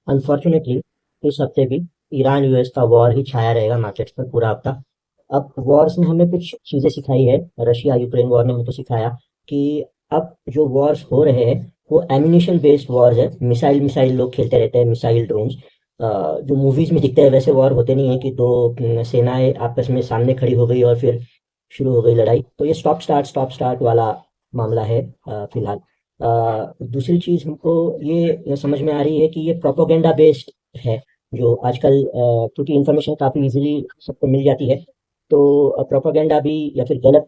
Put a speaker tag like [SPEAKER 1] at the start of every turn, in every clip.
[SPEAKER 1] Unfortunately इस हफ्ते भी ईरान यूएस का वॉर ही छाया रहेगा मार्केट्स पर पूरा हफ्ता। अब वॉर्स ने हमें कुछ चीजें सिखाई है। रशिया यूक्रेन वॉर ने हमको सिखाया कि अब जो वॉर्स हो रहे हैं वो एम्यूनिशन बेस्ड वॉर्स है। मिसाइल मिसाइल लोग खेलते रहते हैं, मिसाइल ड्रोन्स। जो मूवीज में दिखते हैं वैसे वॉर होते नहीं है कि दो सेनाएं आपस में सामने खड़ी हो गई और फिर शुरू हो गई लड़ाई। तो ये स्टॉप स्टार्ट वाला मामला है फिलहाल। दूसरी चीज हमको ये समझ में आ रही है कि ये प्रोपोगेंडा बेस्ड है। जो आजकल क्योंकि इंफॉर्मेशन काफी इजीली सबको मिल जाती है, तो प्रोपेगेंडा भी या फिर गलत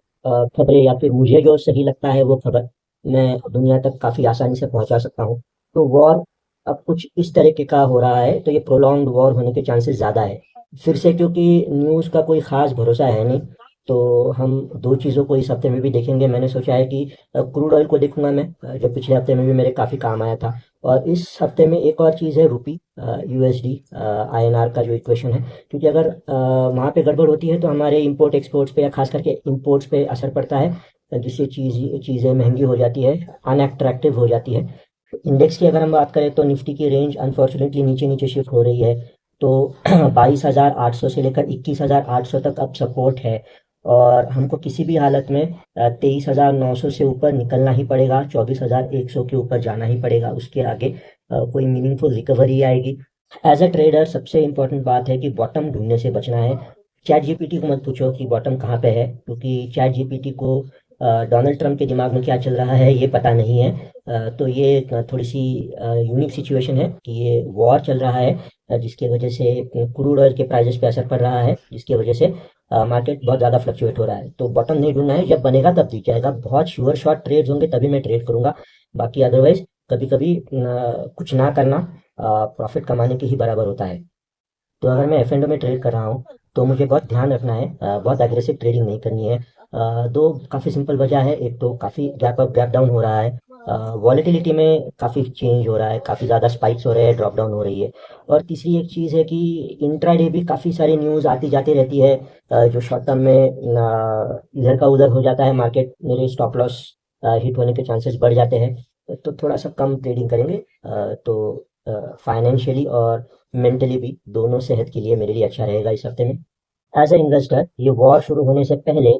[SPEAKER 1] खबरें या फिर मुझे जो सही लगता है वो खबर मैं दुनिया तक काफ़ी आसानी से पहुंचा सकता हूँ। तो वॉर अब कुछ इस तरीके का हो रहा है, तो ये प्रोलॉन्ग्ड वॉर होने के चांसेस ज़्यादा है। फिर से क्योंकि न्यूज़ का कोई ख़ास भरोसा है नहीं, तो हम दो चीज़ों को इस हफ्ते में भी देखेंगे। मैंने सोचा है कि क्रूड ऑयल को देखूंगा मैं, जो पिछले हफ्ते में भी मेरे काफ़ी काम आया था। और इस हफ्ते में एक और चीज़ है, रुपी यूएसडी आईएनआर का जो इक्वेशन है। क्योंकि अगर वहाँ पे गड़बड़ होती है तो हमारे इंपोर्ट एक्सपोर्ट्स पे या खास करके इंपोर्ट्स पे असर पड़ता है, जिससे चीज़ें महंगी हो जाती है, अनअट्रैक्टिव हो जाती है। इंडेक्स की अगर हम बात करें तो निफ्टी की रेंज अनफॉर्चुनेटली नीचे नीचे शिफ्ट हो रही है। तो 22,800 से लेकर 21,800 तक अब सपोर्ट है। और हमको किसी भी हालत में 23,900 से ऊपर निकलना ही पड़ेगा, 24,100 के ऊपर जाना ही पड़ेगा। उसके आगे कोई मीनिंगफुल रिकवरी आएगी। एज अ ट्रेडर सबसे इम्पोर्टेंट बात है कि बॉटम ढूंढने से बचना है। चैट जीपीटी को मत पूछो कि बॉटम कहाँ पे है, क्योंकि चैट जीपीटी को डोनाल्ड ट्रंप के दिमाग में क्या चल रहा है ये पता नहीं है। तो ये थोड़ी सी यूनिक सिचुएशन है कि ये वॉर चल रहा है, जिसकी वजह से क्रूड ऑयल के प्राइसेस पे असर पड़ रहा है, जिसकी वजह से मार्केट बहुत ज़्यादा फ्लक्चुएट हो रहा है। तो बॉटम नहीं ढूंढना है, जब बनेगा तब दिख जाएगा। बहुत श्योर शॉर्ट ट्रेड्स होंगे तभी मैं ट्रेड करूंगा। बाकी अदरवाइज कभी कभी कुछ ना करना प्रॉफिट कमाने के ही बराबर होता है। तो अगर मैं एफ एंड में ट्रेड कर रहा हूँ तो मुझे बहुत ध्यान रखना है, बहुत एग्रेसिव ट्रेडिंग नहीं करनी है। दो काफ़ी सिंपल वजह है। एक तो काफ़ी गैप अप गैप डाउन हो रहा है, वॉलेटिलिटी में काफ़ी चेंज हो रहा है, काफ़ी ज़्यादा स्पाइक्स हो रहे हैं, ड्रॉप डाउन हो रही है। और तीसरी एक चीज़ है कि इंट्राडे भी काफ़ी सारी न्यूज़ आती जाती रहती है, जो शॉर्ट टर्म में इधर का उधर हो जाता है मार्केट, मेरे स्टॉप लॉस हिट होने के चांसेस बढ़ जाते हैं। तो थोड़ा सा कम ट्रेडिंग करेंगे तो फाइनेंशियली और मेंटली भी दोनों सेहत के लिए मेरे लिए अच्छा रहेगा इस हफ्ते में। एज ए इन्वेस्टर ये वॉर शुरू होने से पहले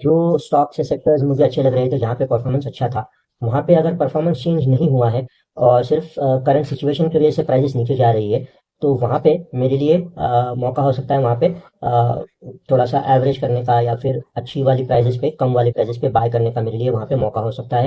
[SPEAKER 1] जो स्टॉक्स या सेक्टर्स मुझे अच्छे लग रहे थे, जहाँ पे परफॉर्मेंस अच्छा था, वहाँ पे अगर परफॉर्मेंस चेंज नहीं हुआ है और सिर्फ करंट सिचुएशन की वजह से प्राइसेस नीचे जा रही है, तो वहाँ पे मेरे लिए मौका हो सकता है वहाँ पे थोड़ा सा एवरेज करने का, या फिर अच्छी वाली प्राइसेस पे कम वाली प्राइसेस पे बाय करने का मेरे लिए वहाँ पे मौका हो सकता है।